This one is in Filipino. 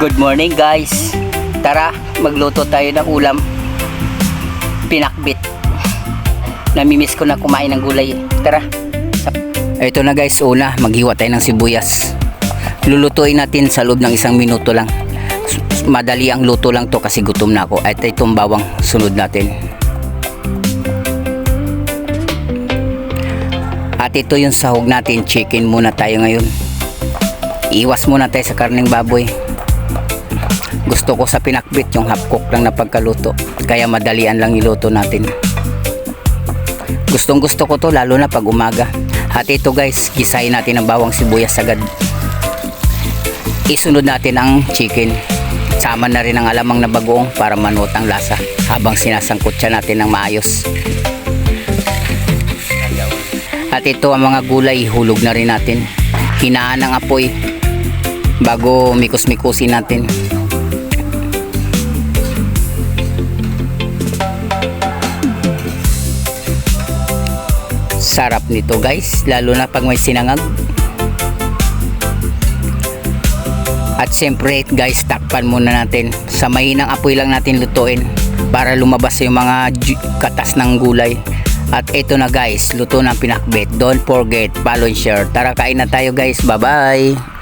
Good morning guys. Tara, magluto tayo ng ulam. Pinakbit. Namimiss ko na kumain ng gulay. Tara. Ito na guys, una, maghiwa tayo ng sibuyas. Lulutuin natin sa loob ng 1 minuto lang. Madali ang luto lang to kasi gutom na ako. At itong bawang, sunod natin. At ito yung sahog natin, chicken muna tayo ngayon. Iwas muna tayo sa karneng baboy. Gusto ko sa pinakbit yung half cook lang na pagkaluto, kaya madalian lang iluto natin. Gustong gusto ko to lalo na pag umaga. At ito guys, gisahin natin ang bawang sibuyas agad. Isunod natin ang chicken. Sama na rin ang alamang na bagoong para manuot ang lasa habang sinasangkot siya natin ng maayos. At ito ang mga gulay, hulog na rin natin. Hinaan ng apoy bago mikos-mikusin natin. Sarap nito guys, lalo na pag may sinangag. At siyempre guys, takpan muna natin. Sa mahinang apoy lang natin lutuin para lumabas yung mga katas ng gulay. At ito na guys, luto ng pinakbit. Don't forget, follow and share. Tara, kain na tayo guys, bye bye.